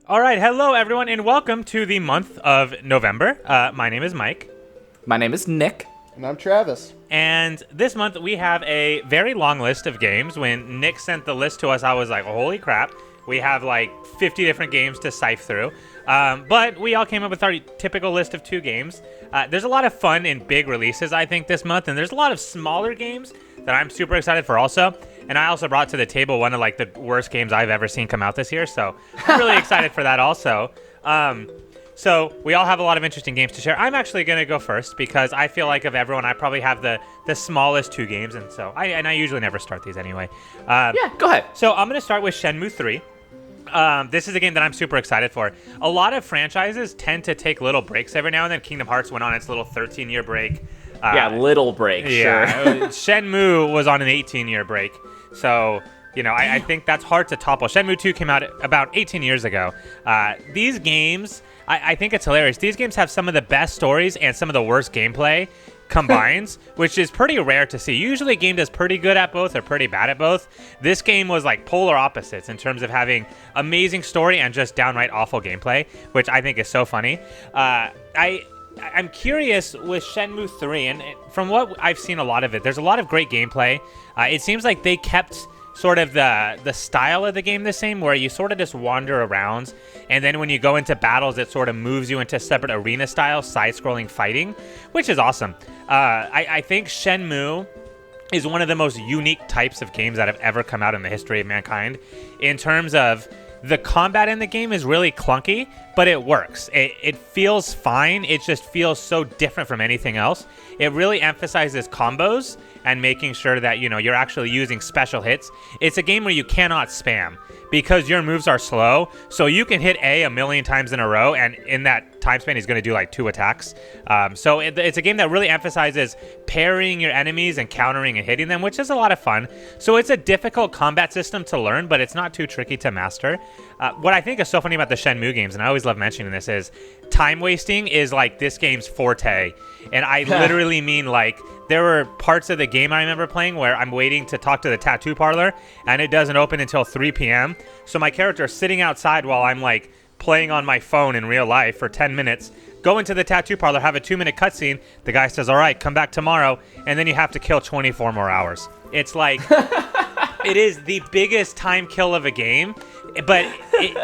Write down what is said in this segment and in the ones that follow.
All right, hello everyone, and welcome to the month of November. My name is Mike, My name is Nick. And I'm Travis. and this month we have a very long list of games. When Nick sent the list to us, I was like, holy crap, we have like 50 different games to sift through. But we all came up with our typical list of 2 games. There's a lot of fun and big releases, I think, this month, and there's a lot of smaller games that I'm super excited for also. And I also brought to the table one of like the worst games I've ever seen come out this year, so I'm really excited for that also. So we all have a lot of interesting games to share. I'm actually going to go first because I feel like of everyone, I probably have the smallest 2 games, and so I usually never start these anyway. Yeah, go ahead. So I'm going to start with Shenmue 3. This is a game that I'm super excited for. A lot of franchises tend to take little breaks every now and then. Kingdom Hearts went on its little 13-year break. Little break, Yeah, sure. Shenmue was on an 18-year break. So, I think that's hard to topple. Shenmue 2 came out about 18 years ago. These games, I think it's hilarious. These games have some of the best stories and some of the worst gameplay combines, which is pretty rare to see. Usually a game does pretty good at both or pretty bad at both. This game was like polar opposites in terms of having amazing story and just downright awful gameplay, which I think is so funny. I'm curious with Shenmue 3, and from what I've seen a lot of it, there's a lot of great gameplay. It seems like they kept sort of the style of the game the same, where you sort of just wander around, and then when you go into battles, it sort of moves you into separate arena-style, side-scrolling fighting, which is awesome. I think Shenmue is one of the most unique types of games that have ever come out in the history of mankind in terms of the combat in the game is really clunky, but it works. It feels fine. It just feels so different from anything else. It really emphasizes combos and making sure that, you're actually using special hits. It's a game where you cannot spam because your moves are slow. So you can hit A million times in a row, and in that time span, he's going to do like 2 attacks. So it's a game that really emphasizes parrying your enemies and countering and hitting them, which is a lot of fun. So it's a difficult combat system to learn, but it's not too tricky to master. What I think is so funny about the Shenmue games, and I always love mentioning this, is time wasting is like this game's forte. And I literally mean like there were parts of the game I remember playing where I'm waiting to talk to the tattoo parlor and it doesn't open until 3 p.m. So my character is sitting outside while I'm like playing on my phone in real life for 10 minutes, go into the tattoo parlor, have a 2-minute cutscene. The guy says, all right, come back tomorrow. And then you have to kill 24 more hours. It's like, it is the biggest time kill of a game. But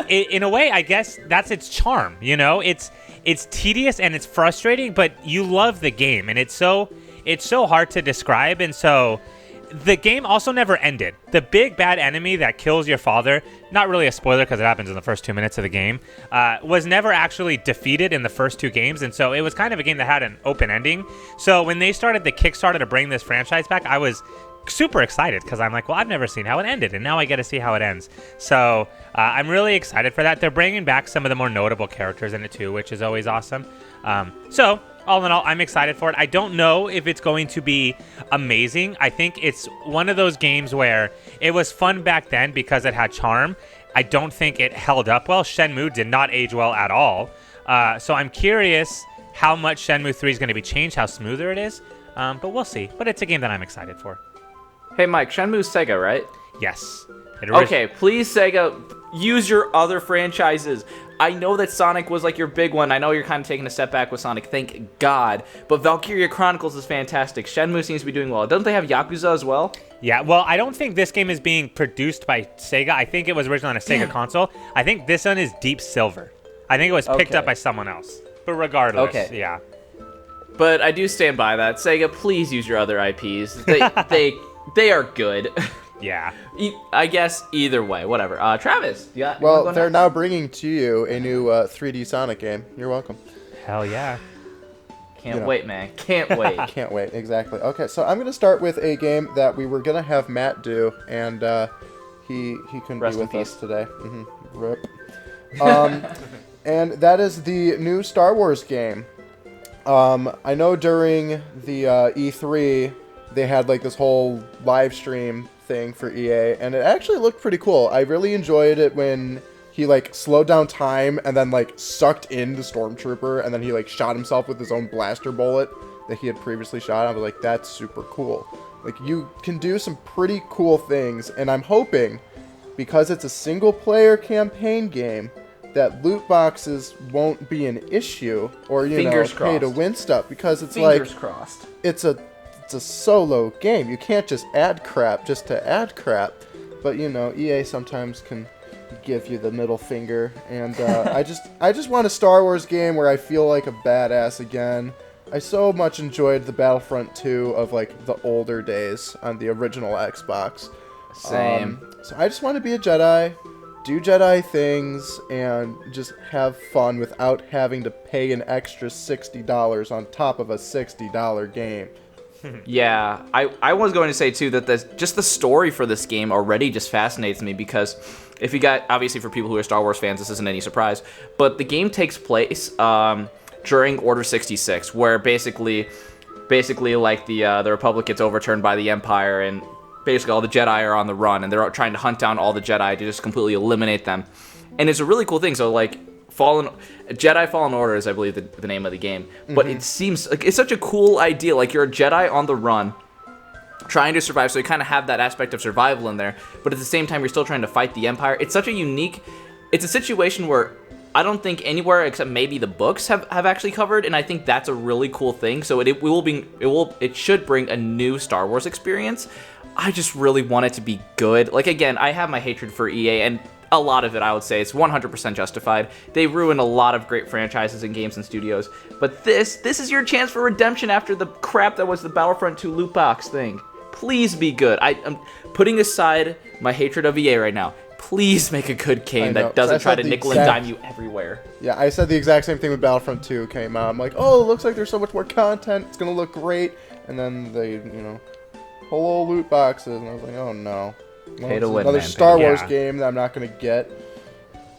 in a way, I guess that's its charm. It's tedious and it's frustrating, but you love the game, and it's so hard to describe. And so the game also never ended. The big bad enemy that kills your father, not really a spoiler because it happens in the first 2 minutes of the game, was never actually defeated in the first 2 games. And so it was kind of a game that had an open ending. So when they started the Kickstarter to bring this franchise back, I was super excited because I'm like, well, I've never seen how it ended, and now I get to see how it ends. So I'm really excited for that. They're bringing back some of the more notable characters in it too, which is always awesome. So all in all, I'm excited for it. I don't know if it's going to be amazing. I think it's one of those games where it was fun back then because it had charm. I don't think it held up well. Shenmue did not age well at all. So I'm curious how much Shenmue 3 is going to be changed, how smoother it is. But we'll see. But it's a game that I'm excited for. Hey, Mike, Shenmue's Sega, right? Yes. Okay, please, Sega, use your other franchises. I know that Sonic was like your big one. I know you're kind of taking a step back with Sonic, thank God. But Valkyria Chronicles is fantastic. Shenmue seems to be doing well. Don't they have Yakuza as well? Yeah, well, I don't think this game is being produced by Sega. I think it was originally on a Sega console. I think this one is Deep Silver. I think it was picked up by someone else. But regardless, yeah. But I do stand by that. Sega, please use your other IPs. They are good. Yeah. I guess either way, whatever. Travis, you Well, they're now bringing to you a new 3D Sonic game. You're welcome. Hell yeah. Can't wait, man. Can't wait. Can't wait, exactly. Okay, so I'm going to start with a game that we were going to have Matt do, and he couldn't Rest be in with us peace. today. Rip. And that is the new Star Wars game. I know during the E3, they had like this whole live stream thing for EA, and it actually looked pretty cool. I really enjoyed it when he like slowed down time and then like sucked in the stormtrooper, and then he like shot himself with his own blaster bullet that he had previously shot. I was like, that's super cool. Like, you can do some pretty cool things, and I'm hoping, because it's a single player campaign game, that loot boxes won't be an issue, or Fingers pay to crossed. win stuff, because it's Fingers crossed. it's a solo game. You can't just add crap just to add crap. But EA sometimes can give you the middle finger, and I just want a Star Wars game where I feel like a badass again. I so much enjoyed the Battlefront 2 of like the older days on the original Xbox. Same. So I just want to be a Jedi, do Jedi things, and just have fun without having to pay an extra $60 on top of a $60 game. Yeah, I was going to say too that just the story for this game already just fascinates me, because if you got, obviously for people who are Star Wars fans, this isn't any surprise, but the game takes place during Order 66, where basically like the Republic gets overturned by the Empire, and basically all the Jedi are on the run, and they're trying to hunt down all the Jedi to just completely eliminate them. And it's a really cool thing. So like Jedi Fallen Order is, I believe, the name of the game. But it seems like it's such a cool idea. Like, you're a Jedi on the run, trying to survive, so you kind of have that aspect of survival in there. But at the same time, you're still trying to fight the Empire. It's such a unique... It's a situation where I don't think anywhere except maybe the books have actually covered, and I think that's a really cool thing. So it should bring a new Star Wars experience. I just really want it to be good. Like, again, I have my hatred for EA, and a lot of it, I would say, is 100% justified. They ruin a lot of great franchises and games and studios. But this is your chance for redemption after the crap that was the Battlefront 2 loot box thing. Please be good. I'm putting aside my hatred of EA right now. Please make a good game that doesn't try to nickel and dime you everywhere. Yeah, I said the exact same thing when Battlefront 2 came out. I'm like, oh, it looks like there's so much more content. It's going to look great. And then they, whole loot boxes. And I was like, oh, no. Pay to win, another man. Star Wars game that I'm not going to get.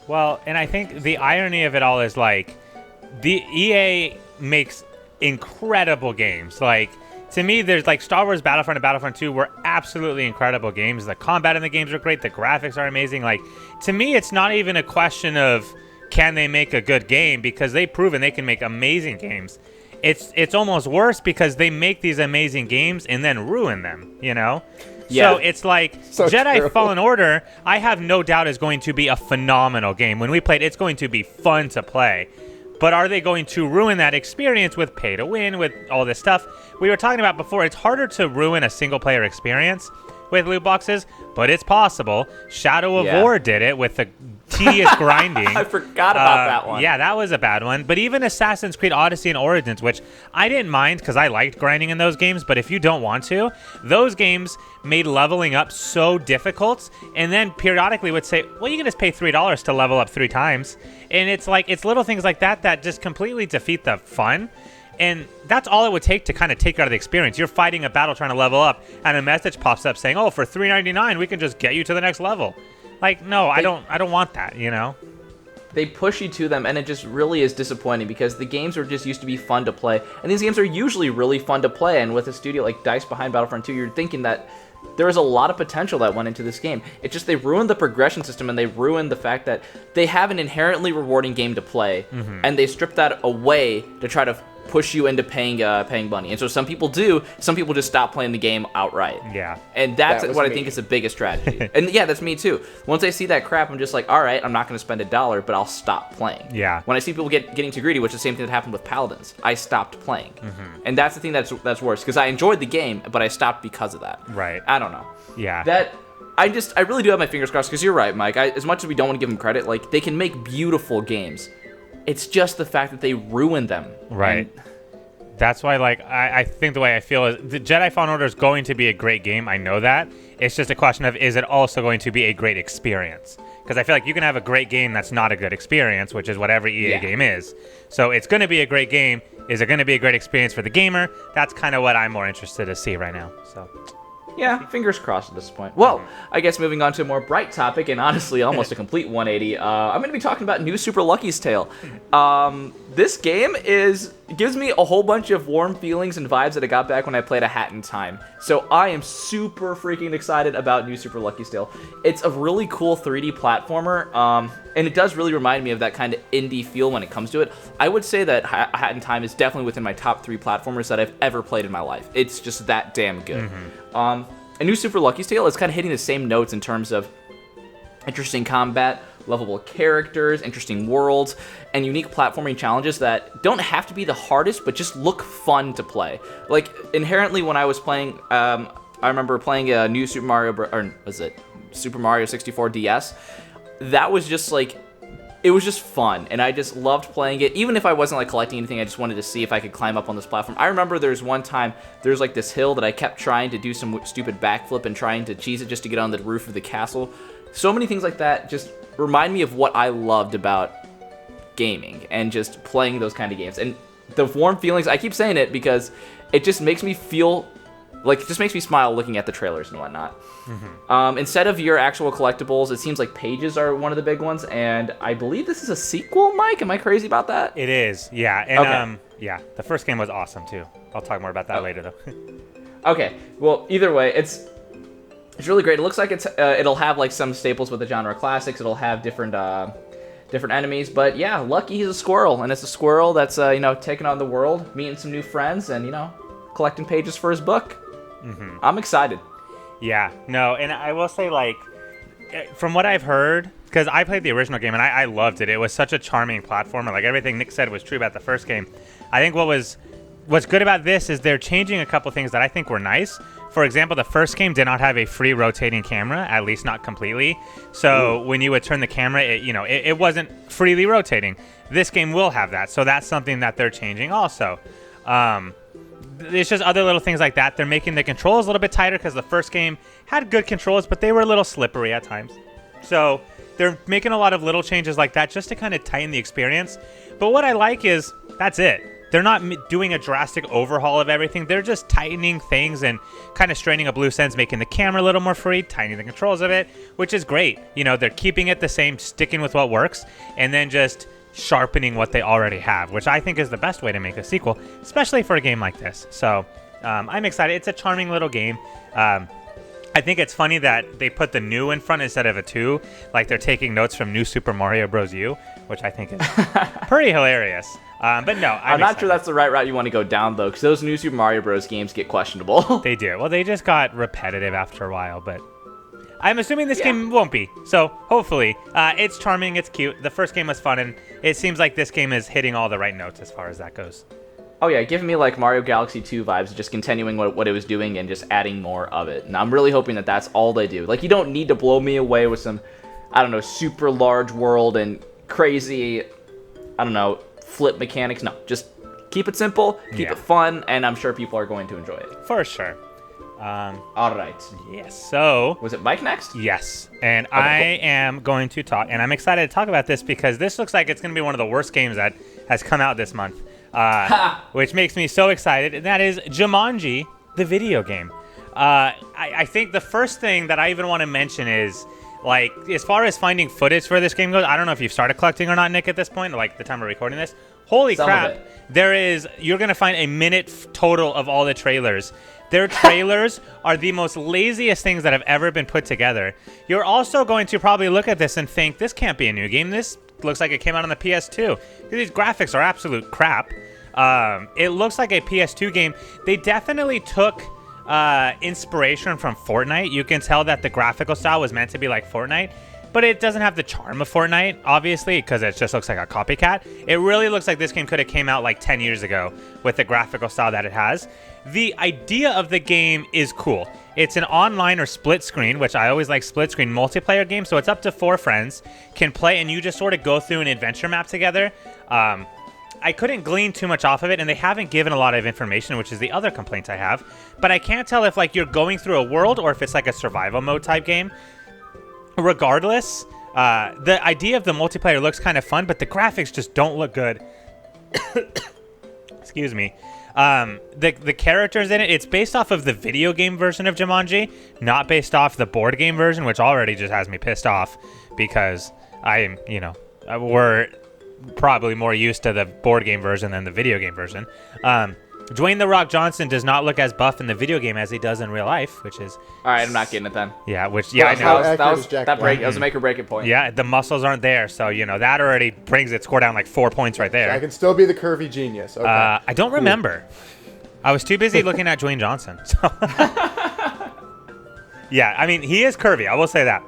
Well, and I think the irony of it all is, like, the EA makes incredible games. Like, to me, there's like Star Wars Battlefront and Battlefront 2 were absolutely incredible games. The combat in the games are great. The graphics are amazing. Like, to me, it's not even a question of can they make a good game, because they've proven they can make amazing games. It's almost worse because they make these amazing games and then ruin them, Yeah. So it's like Jedi true. Fallen Order, I have no doubt is going to be a phenomenal game. When we played, it's going to be fun to play. But are they going to ruin that experience with pay to win, with all this stuff? We were talking about before, it's harder to ruin a single-player experience with loot boxes, but it's possible. Shadow of War did it with the tedious grinding. I forgot about that one. Yeah, that was a bad one. But even Assassin's Creed Odyssey and Origins, which I didn't mind because I liked grinding in those games, but if you don't want to, those games made leveling up so difficult, and then periodically would say, well, you can just pay $3 to level up 3 times. And it's like, it's little things like that that just completely defeat the fun. And that's all it would take to kind of take out of the experience. You're fighting a battle trying to level up, and a message pops up saying, oh, for $3.99, we can just get you to the next level. Like, no, I don't want that, They push you to them, and it just really is disappointing, because the games are just used to be fun to play, and these games are usually really fun to play. And with a studio like DICE behind Battlefront 2, you're thinking that there was a lot of potential that went into this game. It's just they ruined the progression system, and they ruined the fact that they have an inherently rewarding game to play, and they stripped that away to try to push you into paying money. And so some people just stop playing the game outright. Yeah. And that's That what was I think me. is the biggest tragedy. And yeah, that's me too. Once I see that crap, I'm just like, all right, I'm not going to spend $1, but I'll stop playing. Yeah. When I see people getting too greedy, which is the same thing that happened with Paladins, I stopped playing. And that's the thing that's worse, because I enjoyed the game, but I stopped because of that. Right. I don't know. Yeah. I really do have my fingers crossed, because you're right, Mike. As much as we don't want to give them credit, like, they can make beautiful games. It's just the fact that they ruin them. Right. That's why, like, I think the way I feel is the Jedi Fallen Order is going to be a great game. I know that. It's just a question of, is it also going to be a great experience? Because I feel like you can have a great game that's not a good experience, which is what every EA game is. So it's going to be a great game. Is it going to be a great experience for the gamer? That's kind of what I'm more interested to see right now. So. Yeah, fingers crossed at this point. Well, I guess moving on to a more bright topic, and honestly almost a complete 180, I'm going to be talking about New Super Lucky's Tale. This game gives me a whole bunch of warm feelings and vibes that I got back when I played A Hat in Time. So I am super freaking excited about New Super Lucky's Tale. It's a really cool 3D platformer, and it does really remind me of that kind of indie feel when it comes to it. I would say that A Hat in Time is definitely within my top 3 platformers that I've ever played in my life. It's just that damn good. And New Super Lucky's Tale is kind of hitting the same notes in terms of interesting combat, lovable characters, interesting worlds, and unique platforming challenges that don't have to be the hardest, but just look fun to play. Like, inherently, when I was playing, I remember playing a new Super Mario, or was it Super Mario 64 DS? That was just like, it was just fun, and I just loved playing it. Even if I wasn't like collecting anything, I just wanted to see if I could climb up on this platform. I remember there's one time, there's like this hill that I kept trying to do some stupid backflip and trying to cheese it just to get on the roof of the castle. So many things like that just remind me of what I loved about gaming and just playing those kind of games. And the warm feelings, I keep saying it because it just makes me feel like, it just makes me smile looking at the trailers and whatnot. Instead of your actual collectibles, it seems like pages are one of the big ones, and I believe this is a sequel, Mike? Am I crazy about that? It is, yeah. And yeah, the first game was awesome too. I'll talk more about that later though. Okay, well, either way, it's really great. It looks like it'll have like some staples with the genre classics. It'll have different enemies, but yeah, lucky he's a squirrel, and it's a squirrel that's taking on the world, meeting some new friends, and collecting pages for his book. I'm excited. Yeah, no, and I will say, like, from what I've heard, because I played the original game and I loved it. It was such a charming platformer. Like, everything Nick said was true about the first game. I think what's good about this is they're changing a couple things that I think were nice. For example, the first game did not have a free rotating camera, at least not completely. So when you would turn the camera, it wasn't freely rotating. This game will have that, so that's something that they're changing also. It's just other little things like that. They're making the controls a little bit tighter because the first game had good controls, but they were a little slippery at times. So they're making a lot of little changes like that just to kind of tighten the experience. But what I like is that's it. They're not doing a drastic overhaul of everything. They're just tightening things and kind of straightening up loose ends, making the camera a little more free, tightening the controls of it, which is great. They're keeping it the same, sticking with what works, and then just sharpening what they already have, which I think is the best way to make a sequel, especially for a game like this. So I'm excited. It's a charming little game. I think it's funny that they put the new in front instead of a 2, like they're taking notes from New Super Mario Bros. U, which I think is pretty hilarious. But no, I'm not sure that's the right route you want to go down, though, because those New Super Mario Bros. Games get questionable. They do. Well, they just got repetitive after a while, but I'm assuming this game won't be. So hopefully, it's charming, it's cute. The first game was fun, and it seems like this game is hitting all the right notes as far as that goes. Oh yeah, giving me like Mario Galaxy 2 vibes, just continuing what it was doing and just adding more of it. And I'm really hoping that that's all they do. Like, you don't need to blow me away with some, I don't know, super large world and crazy, I don't know, flip mechanics. No, just keep it simple, keep it fun, and I'm sure people are going to enjoy it. For sure. All right. Yes. So was it Mike next? Yes, and okay, I am going to talk, and I'm excited to talk about this because this looks like it's going to be one of the worst games that has come out this month, which makes me so excited. And that is Jumanji, the video game. I think the first thing that I even want to mention is, like, as far as finding footage for this game goes, I don't know if you've started collecting or not, Nick, at this point, like the time we're recording this. Holy crap! You're going to find a minute total of all the trailers. Their trailers are the most laziest things that have ever been put together. You're also going to probably look at this and think, this can't be a new game. This looks like it came out on the PS2. These graphics are absolute crap. It looks like a PS2 game. They definitely took inspiration from Fortnite. You can tell that the graphical style was meant to be like Fortnite, but it doesn't have the charm of Fortnite, obviously, because it just looks like a copycat. It really looks like this game could have came out like 10 years ago with the graphical style that it has. The idea of the game is cool. It's an online or split screen, which I always like split screen multiplayer games, so it's up to 4 friends can play, and you just sort of go through an adventure map together. I couldn't glean too much off of it, and they haven't given a lot of information, which is the other complaint I have. But I can't tell if like you're going through a world or if it's like a survival mode type game. Regardless, the idea of the multiplayer looks kind of fun, but the graphics just don't look good. Excuse me. The characters in it, it's based off of the video game version of Jumanji, not based off the board game version, which already just has me pissed off because we're probably more used to the board game version than the video game version. Dwayne "The Rock" Johnson does not look as buff in the video game as he does in real life, which is... All right, I'm not getting it then. Yeah, I know. That was a make or break it point. Yeah, the muscles aren't there, so, that already brings its score down like 4 points right there. So I can still be the curvy genius. Okay. I don't remember. I was too busy looking at Dwayne Johnson. So. Yeah, I mean, he is curvy. I will say that.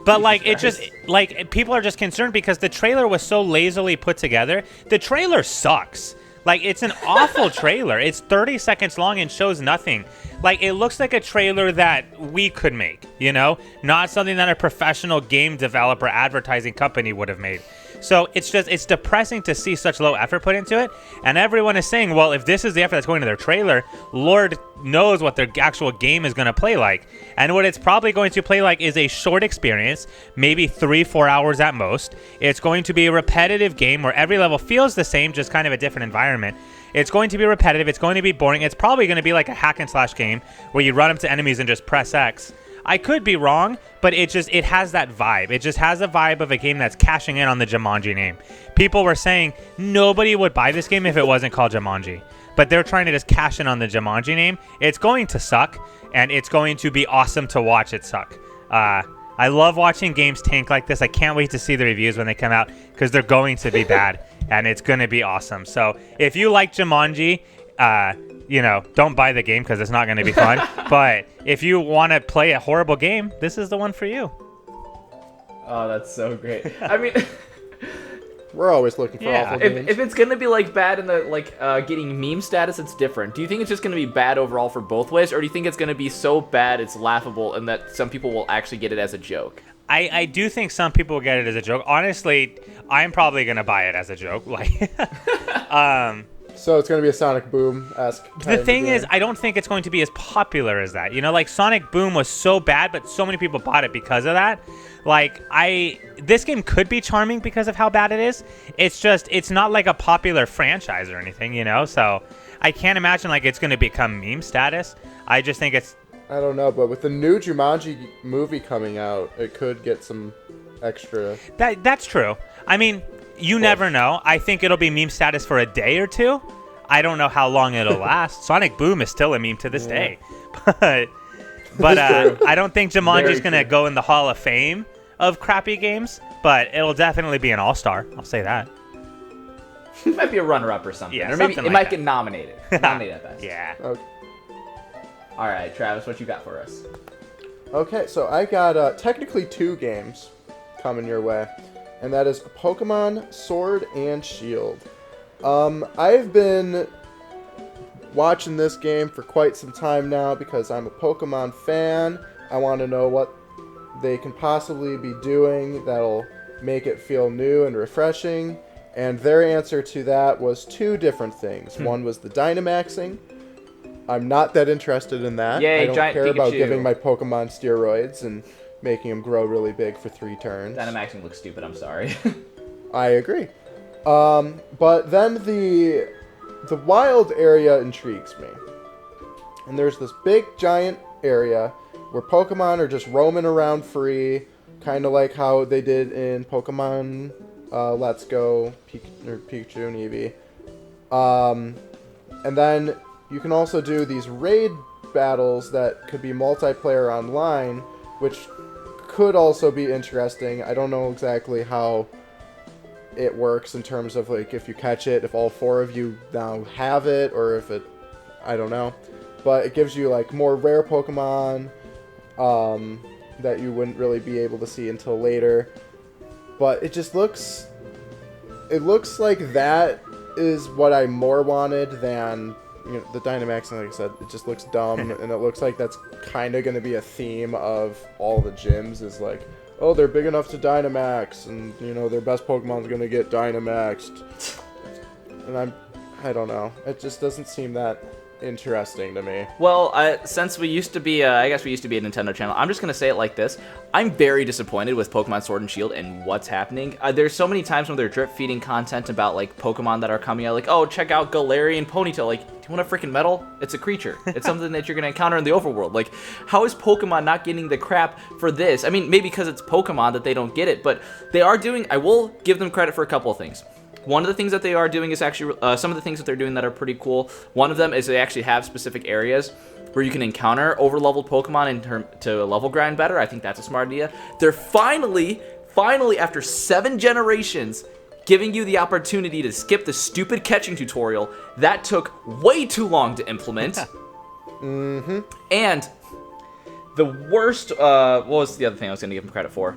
But like it just like people are just concerned because the trailer was so lazily put together. The trailer sucks. Like it's an awful trailer. It's 30 seconds long and shows nothing. Like it looks like a trailer that we could make, you know, not something that a professional game developer advertising company would have made. So it's depressing to see such low effort put into it. And everyone is saying, well, if this is the effort that's going into their trailer, Lord knows what their actual game is going to play like. And what it's probably going to play like is a short experience, maybe 3-4 hours at most. It's going to be a repetitive game where every level feels the same, just kind of a different environment. It's going to be repetitive. It's going to be boring. It's probably going to be like a hack and slash game where you run up to enemies and just press X. I could be wrong, but it has that vibe. It just has a vibe of a game that's cashing in on the Jumanji name. People were saying nobody would buy this game if it wasn't called Jumanji, but they're trying to just cash in on the Jumanji name. It's going to suck, and it's going to be awesome to watch it suck. I love watching games tank like this. I can't wait to see the reviews when they come out because they're going to be bad, and it's going to be awesome. So if you like Jumanji, you know, don't buy the game because it's not going to be fun. But if you want to play a horrible game, this is the one for you. Oh, that's so great. I mean, we're always looking for awful games. If it's going to be like bad in the like getting meme status, it's different. Do you think it's just going to be bad overall for both ways, or do you think it's going to be so bad it's laughable and that some people will actually get it as a joke? I do think some people will get it as a joke. Honestly, I'm probably going to buy it as a joke. Like, So it's going to be a Sonic Boom-esque. The thing is, I don't think it's going to be as popular as that. You know, like Sonic Boom was so bad, but so many people bought it because of that. Like, this game could be charming because of how bad it is. It's just, it's not like a popular franchise or anything, you know? So I can't imagine like it's going to become meme status. I just think it's... I don't know, but with the new Jumanji movie coming out, it could get some extra... That's true. I mean... You never know. I think it'll be meme status for a day or two. I don't know how long it'll last. Sonic Boom is still a meme to this day. But I don't think Jumanji's going to go in the Hall of Fame of crappy games, but it'll definitely be an all-star. I'll say that. It might be a runner-up or something. Yeah, or maybe something it like might that. get nominated. Nominated at best. Yeah. Okay. All right, Travis, what you got for us? Okay, so I got technically 2 games coming your way. And that is Pokemon Sword and Shield. I've been watching this game for quite some time now because I'm a Pokemon fan. I want to know what they can possibly be doing that'll make it feel new and refreshing. And their answer to that was 2 different things. One was the Dynamaxing. I'm not that interested in that. Yay, I don't giant care about Pikachu. giving my Pokemon steroids and making them grow really big for 3 turns. Dynamaxing looks stupid, I'm sorry. I agree. But then the wild area intrigues me. And there's this big giant area where Pokemon are just roaming around free, kind of like how they did in Pokemon Let's Go, Pikachu and Eevee. And then you can also do these raid battles that could be multiplayer online, which could also be interesting. I don't know exactly how it works in terms of like if you catch it, if all 4 of you now have it, or if it, I don't know. But it gives you like more rare Pokemon that you wouldn't really be able to see until later. But it just looks, it looks like that is what I more wanted than, you know, the Dynamaxing. Like I said, it just looks dumb, and it looks like that's kind of going to be a theme of all the gyms, is like, oh, they're big enough to Dynamax, and, you know, their best Pokemon's going to get Dynamaxed. And I don't know. It just doesn't seem that interesting to me. Well, since we used to be, I guess we used to be a Nintendo channel, I'm just going to say it like this. I'm very disappointed with Pokemon Sword and Shield and what's happening. There's so many times when they're drip-feeding content about, like, Pokemon that are coming out, like, oh, check out Galarian Ponytail. Like, do you want a freaking medal? It's a creature. It's something that you're going to encounter in the overworld. Like, how is Pokemon not getting the crap for this? I mean, maybe because it's Pokemon that they don't get it, but they are doing, I will give them credit for a couple of things. One of the things that they are doing is actually, some of the things that they're doing that are pretty cool. One of them is they actually have specific areas where you can encounter over-leveled Pokemon to level grind better. I think that's a smart idea. They're finally, after 7 generations, giving you the opportunity to skip the stupid catching tutorial that took way too long to implement. Mm-hmm. And the worst, what was the other thing I was going to give them credit for?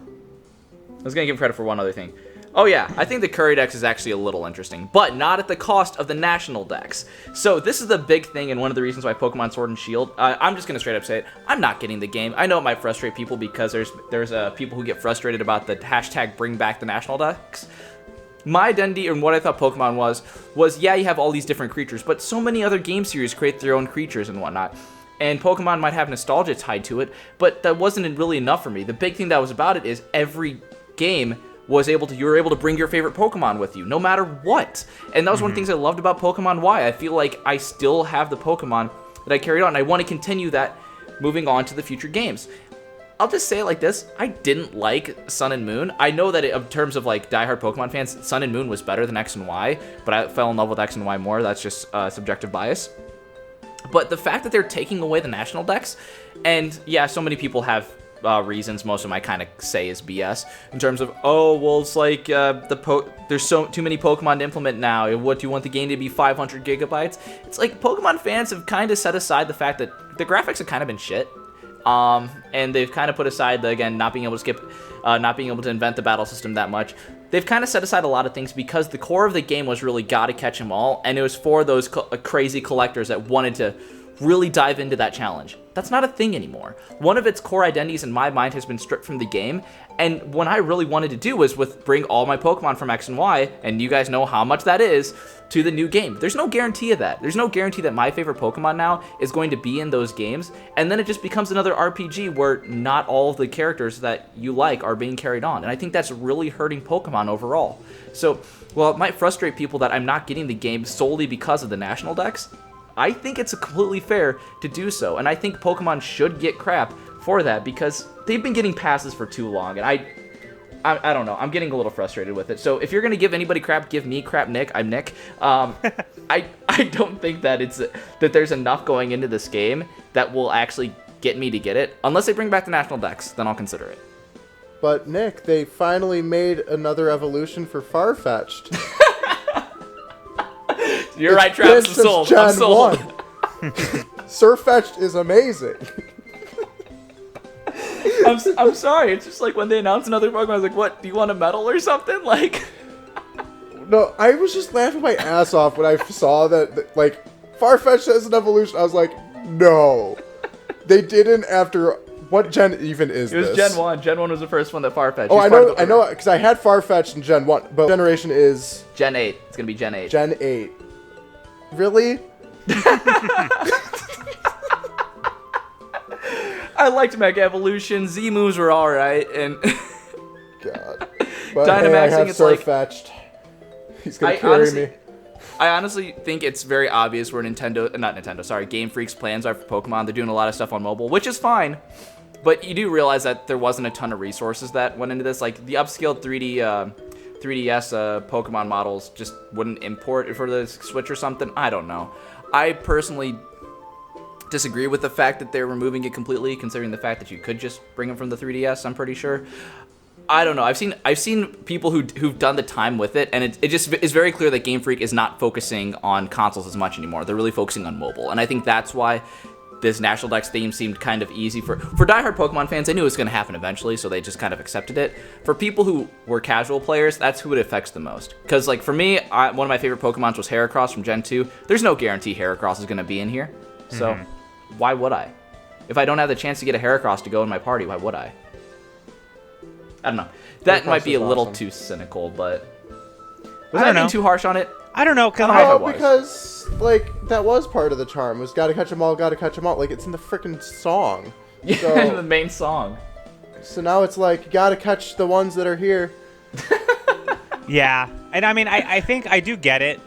I was going to give him credit for one other thing. Oh yeah, I think the Curry Dex is actually a little interesting, but not at the cost of the National Dex. So this is the big thing and one of the reasons why Pokemon Sword and Shield, I'm just going to straight up say it, I'm not getting the game. I know it might frustrate people because there's people who get frustrated about the hashtag bring back the National Dex. My identity and what I thought Pokemon was yeah, you have all these different creatures, but so many other game series create their own creatures and whatnot. And Pokemon might have nostalgia tied to it, but that wasn't really enough for me. The big thing that was about it is every game you were able to bring your favorite Pokemon with you, no matter what. And that was one of the things I loved about Pokemon Y. I feel like I still have the Pokemon that I carried on, and I want to continue that moving on to the future games. I'll just say it like this, I didn't like Sun and Moon. I know that in terms of like diehard Pokemon fans, Sun and Moon was better than X and Y, but I fell in love with X and Y more. That's just subjective bias. But the fact that they're taking away the National Dex, and yeah, so many people have reasons. Most of them I kind of say is BS in terms of, oh, well, it's like there's too many Pokemon to implement now. What do you want the game to be 500 gigabytes? It's like Pokemon fans have kind of set aside the fact that the graphics have kind of been shit. And they've kind of put aside again, not being able to skip, not being able to invent the battle system that much. They've kind of set aside a lot of things because the core of the game was really gotta catch 'em all, and it was for those crazy collectors that wanted to really dive into that challenge. That's not a thing anymore. One of its core identities in my mind has been stripped from the game, and what I really wanted to do was bring all my Pokemon from X and Y, and you guys know how much that is, to the new game. There's no guarantee of that. There's no guarantee that my favorite Pokemon now is going to be in those games, and then it just becomes another RPG where not all of the characters that you like are being carried on, and I think that's really hurting Pokemon overall. So, while it might frustrate people that I'm not getting the game solely because of the National Dex, I think it's completely fair to do so, and I think Pokemon should get crap for that because they've been getting passes for too long, and I don't know. I'm getting a little frustrated with it. So if you're gonna give anybody crap, give me crap, Nick. I'm Nick. I don't think that that there's enough going into this game that will actually get me to get it. Unless they bring back the National Dex, then I'll consider it. But Nick, they finally made another evolution for Farfetch'd. You're right, Travis. I'm sold. I'm sold. Surfetch'd is amazing. I'm sorry. It's just like when they announced another Pokemon, I was like, what? Do you want a medal or something? Like, no, I was just laughing my ass off when I saw that like, Farfetch'd has an evolution. I was like, no. They didn't after... What gen even is this? It was Gen 1. Gen 1 was the first one that Farfetch'd. Oh, I know, because I had Farfetch'd in Gen 1, but generation is... Gen 8. It's going to be Gen 8. Gen 8. Really? I liked Mega Evolution. Z moves were alright, and... God. But Dynamaxing, hey, I have it's like... Surfetch'd. He's going to carry me. I honestly think it's very obvious where Game Freak's plans are for Pokemon. They're doing a lot of stuff on mobile, which is fine. But you do realize that there wasn't a ton of resources that went into this. Like, the upscaled 3DS Pokemon models just wouldn't import for the Switch or something. I don't know. I personally disagree with the fact that they're removing it completely, considering the fact that you could just bring them from the 3DS, I'm pretty sure. I don't know. I've seen people who've done the time with it, and it just is very clear that Game Freak is not focusing on consoles as much anymore. They're really focusing on mobile, and I think that's why this National Dex theme seemed kind of easy for diehard Pokemon fans. They knew it was going to happen eventually, so they just kind of accepted it. For people who were casual players, that's who it affects the most. Because, like, for me, one of my favorite Pokemons was Heracross from Gen 2. There's no guarantee Heracross is going to be in here, so why would I? If I don't have the chance to get a Heracross to go in my party, why would I? I don't know. That might be a little too cynical, but was I being too harsh on it? I don't know. Because like that was part of the charm. Was gotta catch 'em all, gotta catch 'em all. Like it's in the frickin' song. Yeah, so, the main song. So now it's like you gotta catch the ones that are here. Yeah, and I mean, I think I do get it.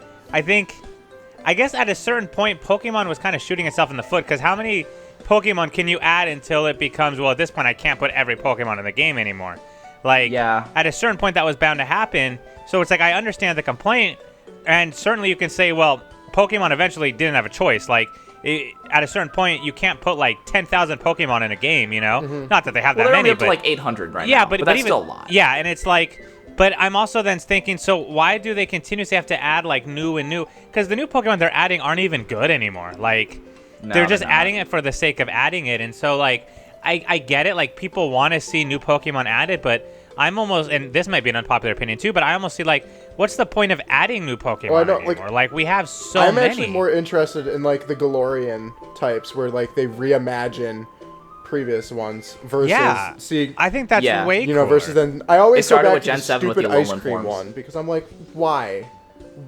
I guess at a certain point, Pokemon was kind of shooting itself in the foot because how many Pokemon can you add until it becomes, well, at this point, I can't put every Pokemon in the game anymore. Like, yeah. At a certain point, that was bound to happen. So it's like, I understand the complaint, and certainly you can say, well, Pokemon eventually didn't have a choice. Like, at a certain point, you can't put, like, 10,000 Pokemon in a game, you know? Not that they have that many, up to, like, 800 right now. Yeah, but that's even, still a lot. Yeah, and it's like... But I'm also then thinking, so why do they continuously have to add, like, new and new? Because the new Pokemon they're adding aren't even good anymore. Like, they're just adding it for the sake of adding it. And so, like, I get it. Like, people want to see new Pokemon added, but I'm almost, and this might be an unpopular opinion too, but I almost see like, what's the point of adding new Pokemon Well, I know, anymore? Like we have so I'm many. actually more interested in like the Galorian types, where like they reimagine previous ones versus seeing. I think that's way you know, cooler. versus then I always It go started back with to the Gen 7 with stupid the ice Alolan cream forms. one because I'm like, why?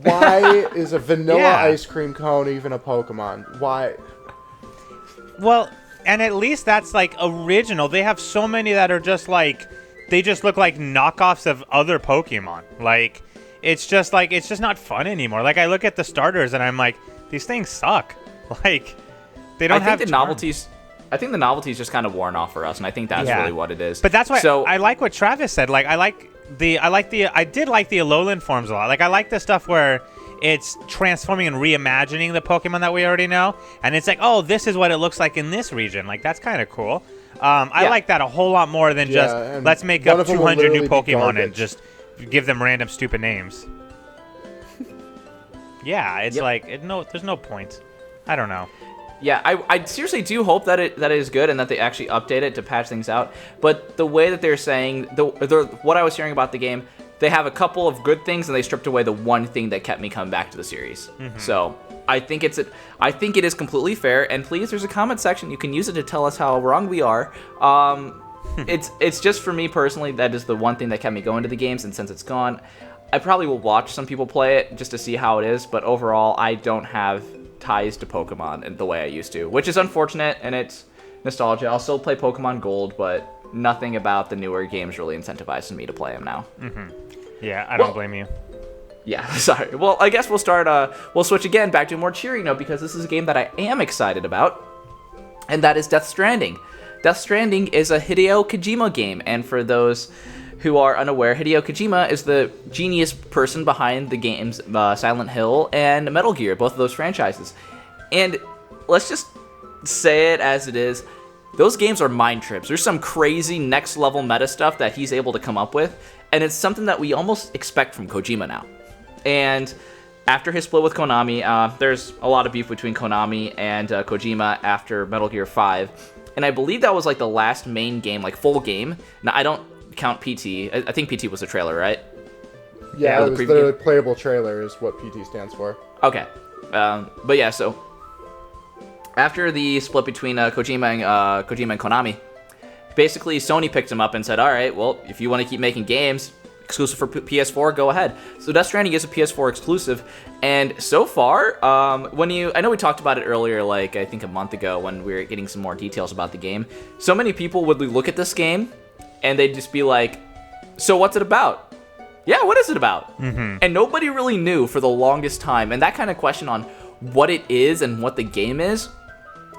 Why is a vanilla Yeah. ice cream cone even a Pokemon? Why? Well, and at least that's like original. They have so many that are just like, they just look like knockoffs of other Pokemon. Like, it's just not fun anymore. Like, I look at the starters and I'm like, these things suck. Like, they don't have the charm. novelties. I think the novelty's just kind of worn off for us, and I think that's really what it is. But that's why So I like what Travis said. Like, I did like the Alolan forms a lot. Like, I like the stuff where it's transforming and reimagining the Pokemon that we already know, and it's like, oh, this is what it looks like in this region. Like, that's kind of cool. I like that a whole lot more than just let's make one up of them will 200 new literally be Pokemon and garbage. just give them random stupid names. Yeah, it's like there's no point. I don't know. yeah, I seriously do hope that it is good and that they actually update it to patch things out. But the way that they're saying, what I was hearing about the game, they have a couple of good things and they stripped away the one thing that kept me coming back to the series. So I think it is completely fair. And please, there's a comment section. You can use it to tell us how wrong we are. It's just for me personally, that is the one thing that kept me going to the games. And since it's gone, I probably will watch some people play it just to see how it is. But overall, I don't have ties to Pokemon in the way I used to, which is unfortunate, and it's nostalgia. I'll still play Pokemon Gold, but nothing about the newer games really incentivizes me to play them now. Yeah, I don't blame you. Yeah, sorry. Well, I guess we'll switch again back to a more cheery note, because this is a game that I am excited about, and that is Death Stranding. Death Stranding is a Hideo Kojima game, and for those who are unaware, Hideo Kojima is the genius person behind the games Silent Hill and Metal Gear, both of those franchises. And let's just say it as it is, those games are mind trips. There's some crazy next level meta stuff that he's able to come up with, and it's something that we almost expect from Kojima now. And after his split with Konami, there's a lot of beef between Konami and Kojima after Metal Gear 5. And I believe that was like the last main game, like full game. Now, I don't count PT. I think PT was the trailer, right? Yeah, the it was preview. the playable trailer is what PT stands for. Okay. But yeah, so after the split between Kojima and Konami, basically Sony picked him up and said, all right, well, if you want to keep making games exclusive for PS4, go ahead. So Death Stranding is a PS4 exclusive, and so far, I know we talked about it earlier, like I think a month ago when we were getting some more details about the game. So many people would look at this game and they'd just be like, so what's it about? Yeah, what is it about? And nobody really knew for the longest time, and that kind of question on what it is and what the game is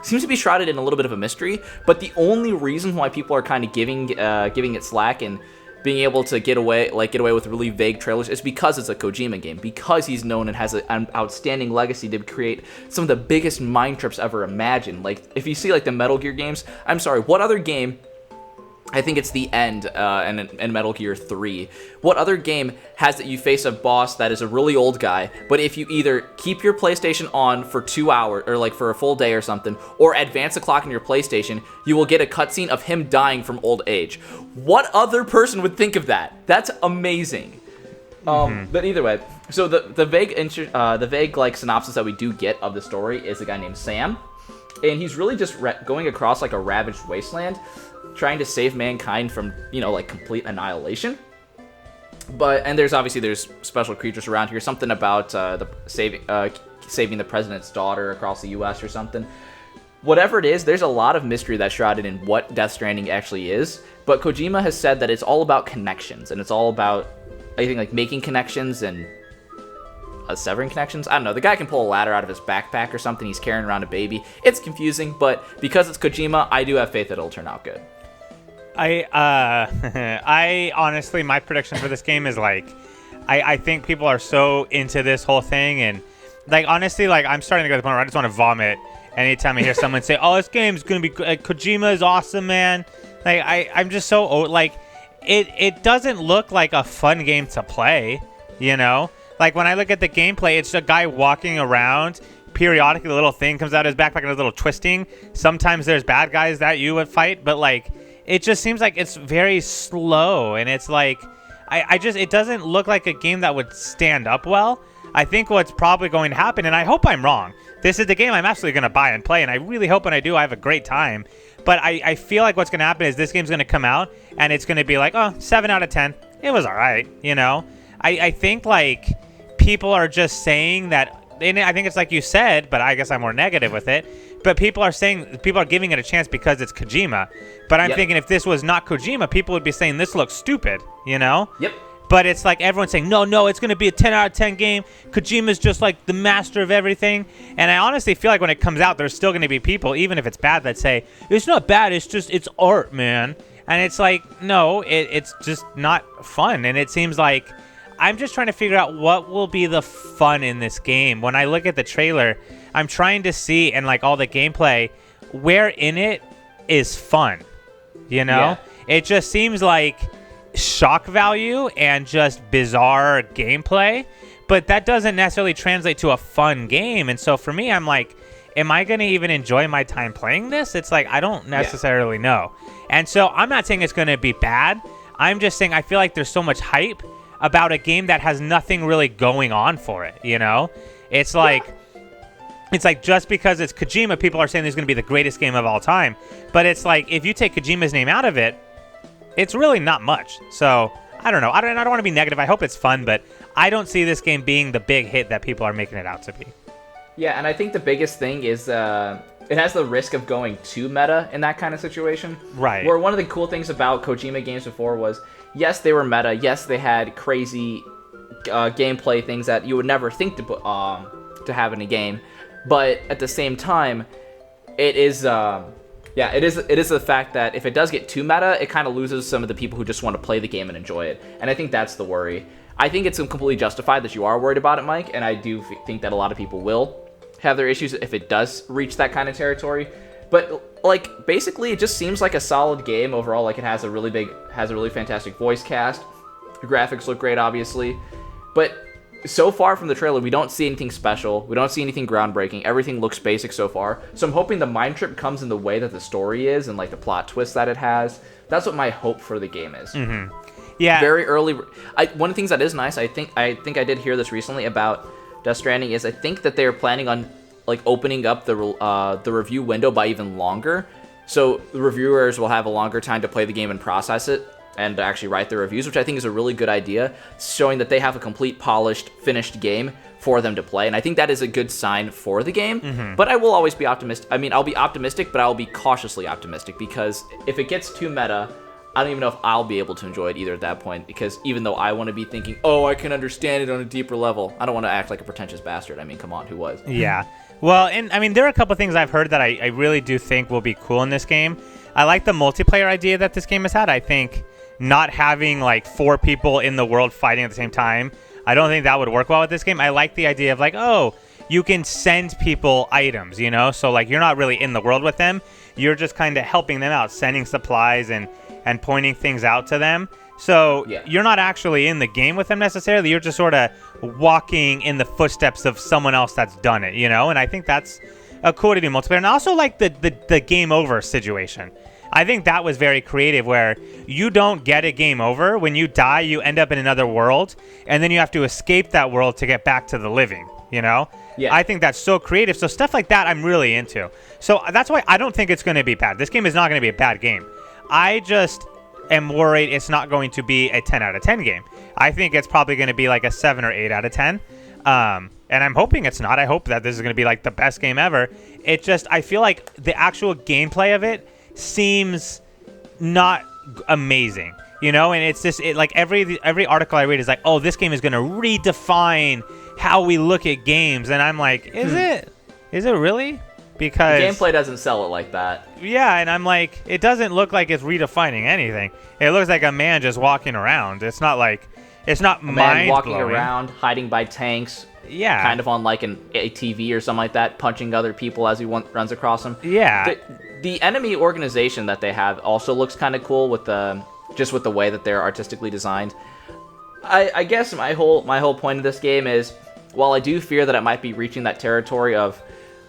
seems to be shrouded in a little bit of a mystery. But the only reason why people are kind of giving it slack and being able to get away with really vague trailers is because it's a Kojima game, because he's known and has an outstanding legacy to create some of the biggest mind trips ever imagined. Like, if you see like the Metal Gear games, I'm sorry, what other game, I think it's the end and Metal Gear 3. What other game has that you face a boss that is a really old guy, but if you either keep your PlayStation on for 2 hours, or like for a full day or something, or advance the clock in your PlayStation, you will get a cutscene of him dying from old age? What other person would think of that? That's amazing. But either way, so the vague like synopsis that we do get of the story is a guy named Sam, and he's really just going across like a ravaged wasteland, trying to save mankind from, like complete annihilation. And there's special creatures around here, something about saving the president's daughter across the U.S. or something. Whatever it is, there's a lot of mystery that's shrouded in what Death Stranding actually is. But Kojima has said that it's all about connections, and it's all about, I think, like making connections and severing connections. I don't know. The guy can pull a ladder out of his backpack or something. He's carrying around a baby. It's confusing, but because it's Kojima, I do have faith that it'll turn out good. I honestly, my prediction for this game is like, I think people are so into this whole thing, and like honestly, like I'm starting to go to the point where I just want to vomit anytime I hear someone say, "Oh, this game's gonna be Kojima is awesome, man." Like I'm just so like, it doesn't look like a fun game to play, Like when I look at the gameplay, it's a guy walking around. Periodically, a little thing comes out of his backpack and a little twisting. Sometimes there's bad guys that you would fight, but like, it just seems like it's very slow, and it's like it doesn't look like a game that would stand up well. I think what's probably going to happen, and I hope I'm wrong, this is the game I'm absolutely going to buy and play, and I really hope when I do I have a great time. But I feel like what's going to happen is this game's going to come out, and it's going to be like, oh, 7 out of 10. It was all right, you know? I think, like, people are just saying that, and I think it's like you said, but I guess I'm more negative with it. But people are giving it a chance because it's Kojima. But I'm thinking if this was not Kojima, people would be saying this looks stupid, you know? Yep. But it's like everyone's saying, no, it's going to be a 10 out of 10 game. Kojima's just like the master of everything. And I honestly feel like when it comes out, there's still going to be people, even if it's bad, that say, it's not bad, it's art, man. And it's like, no, it's just not fun. And it seems like I'm just trying to figure out what will be the fun in this game. When I look at the trailer, I'm trying to see, and like all the gameplay, where in it is fun, you know? Yeah. It just seems like shock value and just bizarre gameplay, but that doesn't necessarily translate to a fun game. And so for me, I'm like, am I going to even enjoy my time playing this? It's like, I don't necessarily know. And so I'm not saying it's going to be bad. I'm just saying I feel like there's so much hype about a game that has nothing really going on for it, you know? It's like just because it's Kojima, people are saying this is going to be the greatest game of all time. But it's like, if you take Kojima's name out of it, it's really not much. So, I don't know. I don't want to be negative. I hope it's fun, but I don't see this game being the big hit that people are making it out to be. Yeah, and I think the biggest thing is it has the risk of going too meta in that kind of situation. Right. Where one of the cool things about Kojima games before was, yes, they were meta. Yes, they had crazy gameplay things that you would never think to have in a game. But at the same time, it is the fact that if it does get too meta, it kind of loses some of the people who just want to play the game and enjoy it. And I think that's the worry. I think it's completely justified that you are worried about it, Mike, and I do think that a lot of people will have their issues if it does reach that kind of territory. But like, basically, it just seems like a solid game overall. Like, it has a really fantastic voice cast. The graphics look great, obviously. But so far from the trailer, we don't see anything special. We don't see anything groundbreaking. Everything looks basic so far. So I'm hoping the mind trip comes in the way that the story is and like the plot twist that it has. That's what my hope for the game is. Mm-hmm. Yeah. Very early. One of the things that is nice, I think I did hear this recently about Death Stranding, is I think that they're planning on like opening up the review window by even longer. So the reviewers will have a longer time to play the game and process it, and to actually write their reviews, which I think is a really good idea, showing that they have a complete, polished, finished game for them to play. And I think that is a good sign for the game. Mm-hmm. But I will always be optimistic. I mean, I'll be optimistic, but I'll be cautiously optimistic, because if it gets too meta, I don't even know if I'll be able to enjoy it either at that point, because even though I want to be thinking, oh, I can understand it on a deeper level, I don't want to act like a pretentious bastard. I mean, come on, who was? Yeah. Well, and I mean, there are a couple things I've heard that I really do think will be cool in this game. I like the multiplayer idea that this game has had. I think not having like 4 people in the world fighting at the same time, I don't think that would work well with this game. I like the idea of like, oh, you can send people items, you know? So like, you're not really in the world with them. You're just kind of helping them out, sending supplies and pointing things out to them. So you're not actually in the game with them necessarily. You're just sort of walking in the footsteps of someone else that's done it, you know? And I think that's a cool to do multiplayer. And I also like the game over situation. I think that was very creative, where you don't get a game over. When you die, you end up in another world, and then you have to escape that world to get back to the living, you know? Yeah. I think that's so creative. So stuff like that I'm really into. So that's why I don't think it's going to be bad. This game is not going to be a bad game. I just am worried it's not going to be a 10 out of 10 game. I think it's probably going to be like a 7 or 8 out of 10. And I'm hoping it's not. I hope that this is going to be like the best game ever. It just, I feel like the actual gameplay of it seems not amazing, you know? And it's just, like every article I read is like, oh, this game is going to redefine how we look at games. And I'm like, is it? Is it really? Because the gameplay doesn't sell it like that. Yeah, and I'm like, it doesn't look like it's redefining anything. It looks like a man just walking around. It's not like, it's not mind-blowing. A man walking around, hiding by tanks. Yeah. Kind of on like an ATV or something like that, punching other people as he runs across them. Yeah. The enemy organization that they have also looks kind of cool with the way that they're artistically designed. I guess my whole point of this game is, while I do fear that it might be reaching that territory of,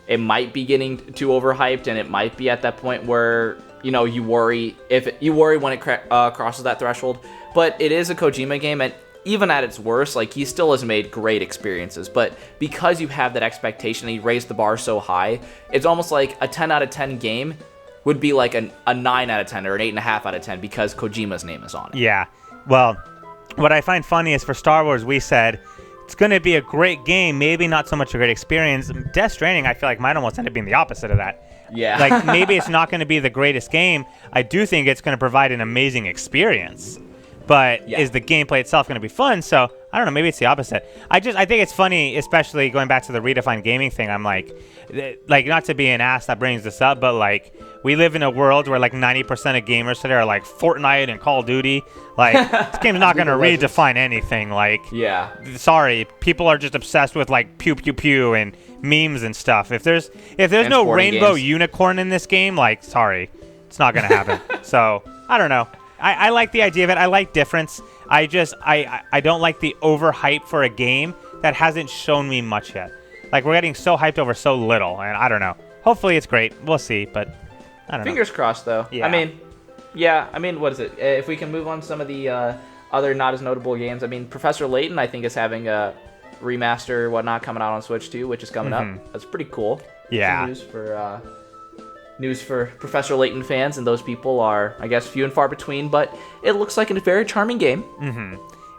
it might be getting too overhyped, and it might be at that point where, you worry when it crosses that threshold. But it is a Kojima game, and even at its worst, like, he still has made great experiences. But because you have that expectation, he raised the bar so high, it's almost like a 10 out of 10 game would be like a 9 out of 10 or an 8.5 out of 10 because Kojima's name is on it. Yeah. Well, what I find funny is for Star Wars, we said it's going to be a great game, maybe not so much a great experience. Death Stranding, I feel like, might almost end up being the opposite of that. Yeah. Like, maybe it's not going to be the greatest game. I do think it's going to provide an amazing experience. But is the gameplay itself going to be fun? So, I don't know. Maybe it's the opposite. I think it's funny, especially going back to the redefined gaming thing. I'm like, not to be an ass that brings this up, but, like, we live in a world where, like, 90% of gamers today are, like, Fortnite and Call of Duty. Like, this game's not going to redefine anything. Like, sorry. People are just obsessed with, like, pew, pew, pew and memes and stuff. If there's no rainbow unicorn in this game, like, sorry. It's not going to happen. So, I don't know. I like the idea of it. I like difference. I don't like the overhype for a game that hasn't shown me much yet. Like, we're getting so hyped over so little, and I don't know. Hopefully it's great. We'll see, but I don't know. Fingers crossed, though. Yeah. I mean, what is it? If we can move on to some of the other not as notable games, I mean, Professor Layton, I think, is having a remaster, whatnot, coming out on Switch too, which is coming up. That's pretty cool. Yeah. Some news for Professor Layton fans, and those people are, I guess, few and far between, but it looks like a very charming game.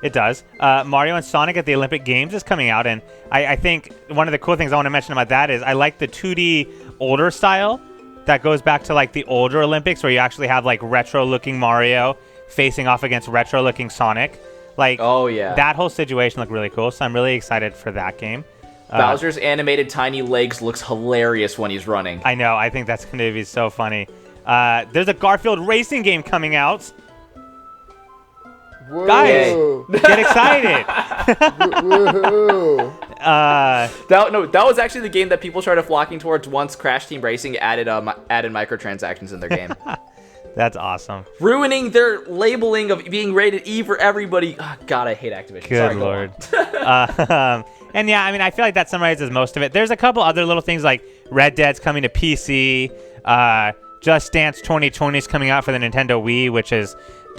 It does. Mario and Sonic at the Olympic Games is coming out, and I think one of the cool things I want to mention about that is I like the 2D older style that goes back to, like, the older Olympics where you actually have, like, retro-looking Mario facing off against retro-looking Sonic. Like, that whole situation looked really cool, so I'm really excited for that game. Bowser's animated tiny legs looks hilarious when he's running. I know. I think that's going to be so funny. There's a Garfield racing game coming out. Whoa. Guys, get excited. Woohoo. That was actually the game that people started flocking towards once Crash Team Racing added microtransactions in their game. That's awesome. Ruining their labeling of being rated E for everybody. Oh, God, I hate Activision. Good Lord. And yeah, I mean, I feel like that summarizes most of it. There's a couple other little things like Red Dead's coming to PC. Just Dance 2020 is coming out for the Nintendo Wii, which is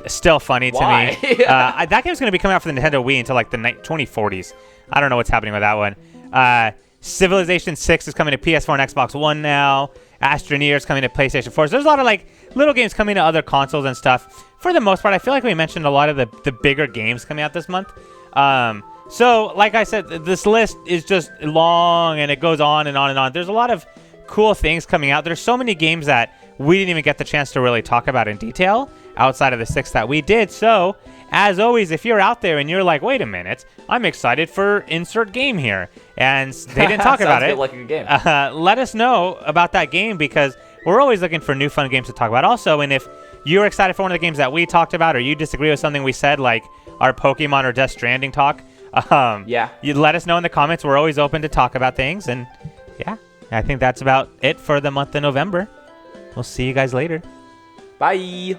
still funny to me. That game's going to be coming out for the Nintendo Wii until like the 2040s. I don't know what's happening with that one. Civilization 6 is coming to PS4 and Xbox One now. Astroneer is coming to PlayStation 4. So there's a lot of like little games coming to other consoles and stuff. For the most part, I feel like we mentioned a lot of the bigger games coming out this month. So, like I said, this list is just long, and it goes on and on and on. There's a lot of cool things coming out. There's so many games that we didn't even get the chance to really talk about in detail outside of the 6 that we did. So, as always, if you're out there and you're like, wait a minute, I'm excited for insert game here, and they didn't talk about it, like a good game. Let us know about that game, because we're always looking for new fun games to talk about also. And if you're excited for one of the games that we talked about, or you disagree with something we said, like our Pokemon or Death Stranding talk, you let us know in the comments. We're always open to talk about things. And yeah, I think that's about it for the month of November. We'll see you guys later. Bye.